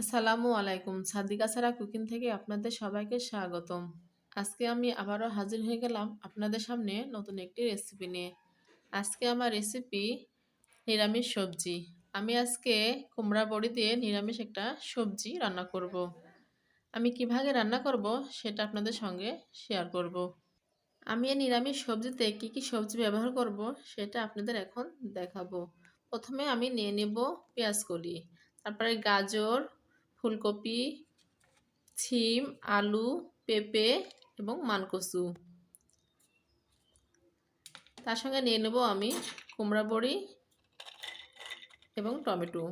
আসসালামু আলাইকুম। সাদিকা সারা কুকিং থেকে আপনাদের সবাইকে স্বাগতম। আজকে আমি আবারও হাজির হয়ে গেলাম আপনাদের সামনে নতুন একটি রেসিপি নিয়ে। আজকে আমার রেসিপি নিরামিষ সবজি। আমি আজকে কুমড়া বড়ি দিয়ে নিরামিষ একটা সবজি রান্না করব। আমি কিভাবে রান্না করব সেটা আপনাদের সঙ্গে শেয়ার করব। আমি এই নিরামিষ সবজিতে কি সবজি ব্যবহার করব সেটা আপনাদের এখন দেখাবো। প্রথমে আমি নিয়ে নেব পেঁয়াজ কলি, তারপরে গাজর, ফুলকপি, শিম, আলু, পেঁপে এবং মানকচু। তার সঙ্গে নিয়ে নেব আমি কুমড়া বড়ি এবং টমেটো।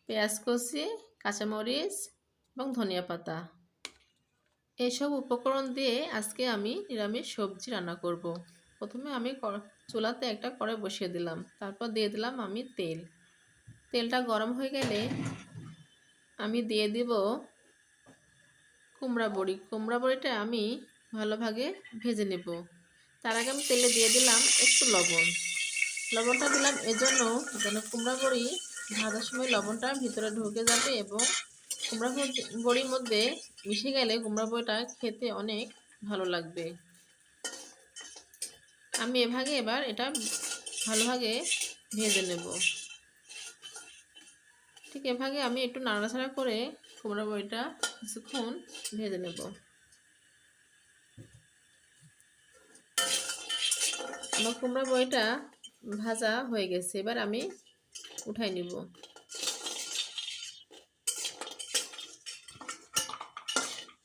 পেঁয়াজ কচি, কাঁচামরিচ এবং ধনিয়া পাতা। এইসব উপকরণ দিয়ে আজকে আমি নিরামিষ সবজি রান্না করব। প্রথমে আমি চুলাতে একটা কড়াই বসিয়ে দিলাম, তারপর দিয়ে দিলাম আমি তেল। তেলটা গরম হয়ে গেলে আমি দিয়ে দিব কুমড়া বড়ি। কুমড়া বড়িটা আমি ভালোভাবে ভেজে নেব। তার আগে আমি তেলে দিয়ে দিলাম একটু লবণ। লবণটা দিলাম এজন্য যেন কুমড়া বড়ি ভাজার সময় লবণটা ভিতরে ঢুকে যাবে এবং কুমড়া বড়ির মধ্যে মিশে গেলে কুমড়া বড়িটা খেতে অনেক ভালো লাগবে। আমি এবার এটা ভালোভাবে ভেজে নেব। ঠিক এভাবে আমি একটু নাড়াচাড়া করে কুমড়া বড়িটা কিছুক্ষণ ভেজে নেব। আমার কুমড়া বড়িটা ভাজা হয়ে গেছে, এবার আমি উঠাই নিব।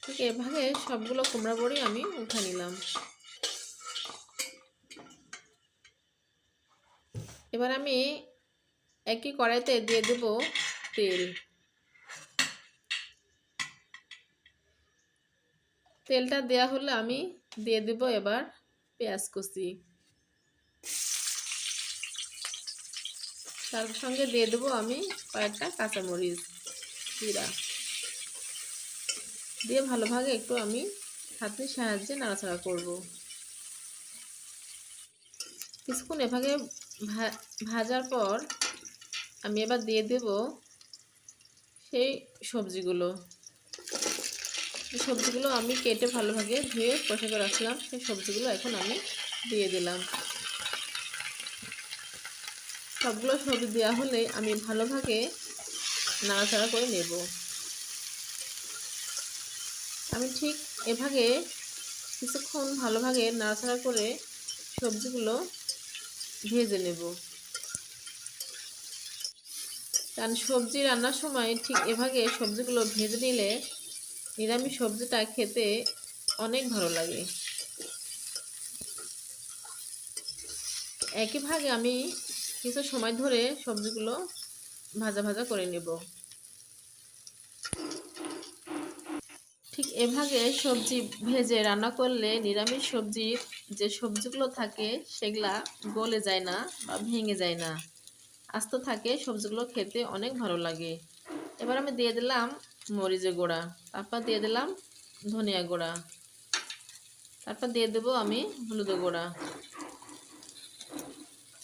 ঠিক এভাবে সবগুলো কুমড়া বড়ি আমি উঠাই নিলাম। এবার আমি একই কড়াইতে দিয়ে দেব তেল। তেলটা দেয়া হলে আমি দিয়ে দেব এবার পেঁয়াজ কুচি। তার সঙ্গে দিয়ে দেব আমি কয়েকটা কাঁচামরিচ চিরা দিয়ে ভালোভাবে একটু আমি হাতের সাহায্যে নাড়াচাড়া করব। কিছুক্ষণ এভাবে ভাজার পর আমি এবার দিয়ে দেব সেই সবজিগুলো আমি কেটে ভালোভাবে ধুয়ে পরিষ্কার করে রাখলাম। সেই সবজিগুলো এখন আমি দিয়ে দিলাম। সবগুলো সবজি দেওয়া হলে আমি ভালোভাবে নাড়াচাড়া করে নেব। আমি ঠিক এভাবে কিছুক্ষণ ভালোভাবে নাড়াচাড়া করে সবজিগুলো ভেজে নেব। কারণ সবজি রান্নার সময় ঠিক এভাবে সবজিগুলো ভেজে নিলে নিরামিষ সবজিটা খেতে অনেক ভালো লাগে। একইভাবে আমি কিছু সময় ধরে সবজিগুলো ভাজা করে নেব। ঠিক এভাবে সবজি ভেজে রান্না করলে নিরামিষ সবজির যে সবজিগুলো থাকে সেগুলা গলে যায় না বা ভেঙে যায় না, আস্ত থাকে। সবজিগুলো খেতে অনেক ভালো লাগে। এবার আমি দিয়ে দিলাম মরিচের গুঁড়া, তারপর দিয়ে দিলাম ধনিয়া গুঁড়া, তারপর দিয়ে দেব আমি হলুদের গুঁড়া,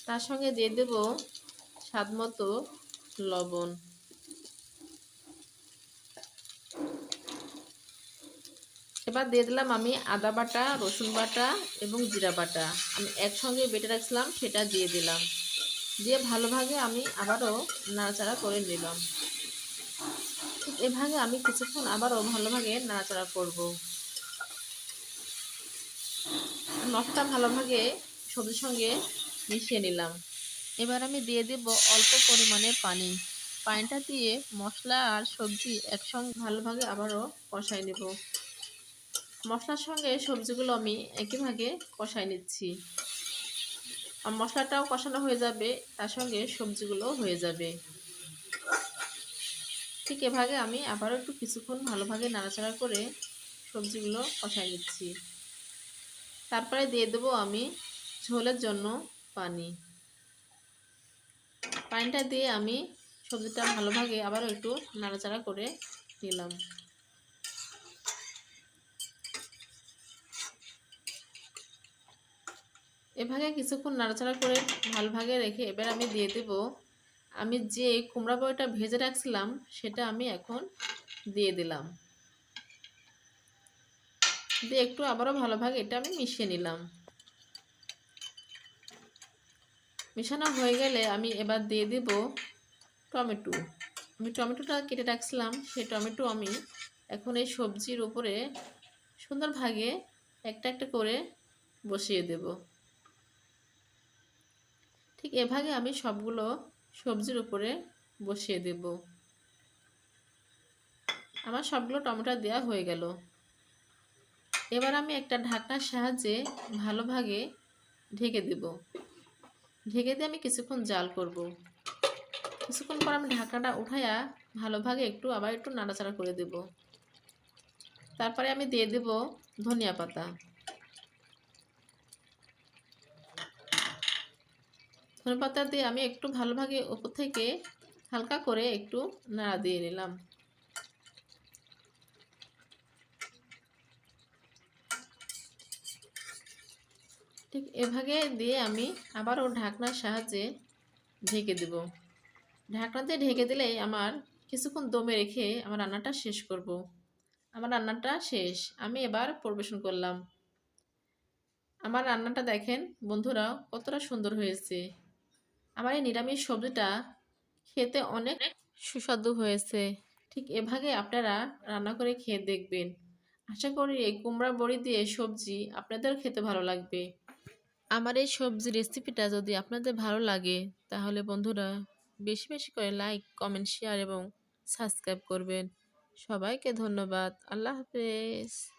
তার সঙ্গে দিয়ে দেব স্বাদ মতো লবণ। এবার দিয়ে দিলাম আমি আদা বাটা, রসুন বাটা এবং জিরা বাটা। আমি একসঙ্গে বেটে রাখছিলাম সেটা দিয়ে দিলাম। দিয়ে ভালোভাবে আমি আবারও নাড়াচাড়া করে নিলাম। এভাবে আমি কিছুক্ষণ আবারও ভালোভাবে নাড়াচাড়া করব। মশলাটা ভালোভাবে সবজির সঙ্গে মিশিয়ে নিলাম। এবার আমি দিয়ে দেব অল্প পরিমাণে পানি। পানিটা দিয়ে মশলা আর সবজি একসঙ্গে ভালোভাবে আবারও কষাই নেব। মশলার সঙ্গে সবজিগুলো আমি একইভাবে কষাই নিচ্ছি। আর মশলাটাও কষানো হয়ে যাবে, তার সঙ্গে সবজিগুলো হয়ে যাবে। ঠিক এভাবে আমি আবারও একটু কিছুক্ষণ ভালোভাবে নাড়াচাড়া করে সবজিগুলো কষাই নিচ্ছি। তারপরে দিয়ে দেবো আমি ঝোলের জন্য পানি। পানিটা দিয়ে আমি সবজিটা ভালোভাবে আবারও একটু নাড়াচাড়া করে নিলাম। এভাবে কিছুক্ষণ নাড়াচাড়া করে ভালোভাবে রেখে এবার আমি দিয়ে দেব আমি যে কুমড়া বড়িটা ভেজে রাখছিলাম সেটা আমি এখন দিয়ে দিলাম। দিয়ে একটু আবারও ভালোভাবে এটা আমি মিশিয়ে নিলাম। মেশানো হয়ে গেলে আমি এবার দিয়ে দেব টমেটো। আমি টমেটোটা কেটে রাখছিলাম, সেই টমেটো আমি এখন এই সবজির উপরে সুন্দরভাবে একটা একটা করে বসিয়ে দেব। ঠিক এভাবে আমি সবগুলো সবজির উপরে বসিয়ে দেব। আমার সবগুলো টমেটো দেওয়া হয়ে গেল। এবার আমি একটা ঢাকনার সাহায্যে ভালোভাবে ঢেকে দেব। ঢেকে দিয়ে আমি কিছুক্ষণ জাল করব। কিছুক্ষণ পর আমি ঢাকনাটা উঠাইয়া ভালোভাবে আবার একটু নাড়াচাড়া করে দেব। তারপরে আমি দিয়ে দেব ধনিয়া পাতা। ধনিয়া পাতা দিয়ে আমি একটু ভালোভাবে উপর থেকে হালকা করে একটু নাড়া দিয়ে নিলাম। ঠিক এভাবে দিয়ে আমি আবারও ঢাকনার সাহায্যে ঢেকে দেব। ঢাকনা দিয়ে ঢেকে দিলেই আমার কিছুক্ষণ দমে রেখে আমার রান্নাটা শেষ করব। আমার রান্নাটা শেষ, আমি এবার পরিবেশন করলাম। আমার রান্নাটা দেখেন বন্ধুরা কতটা সুন্দর হয়েছে। আমার এই নিরামিষ সবজিটা খেতে অনেক সুস্বাদু হয়েছে। ঠিক এভাবে আপনারা রান্না করে খেয়ে দেখবেন। আশা করি এই কুমড়া বড়ি দিয়ে সবজি আপনাদের খেতে ভালো লাগবে। আমার এই সবজি রেসিপিটা যদি আপনাদের ভালো লাগে তাহলে বন্ধুরা বেশি বেশি করে লাইক, কমেন্ট, শেয়ার এবং সাবস্ক্রাইব করবেন। সবাইকে ধন্যবাদ। আল্লাহ হাফেজ।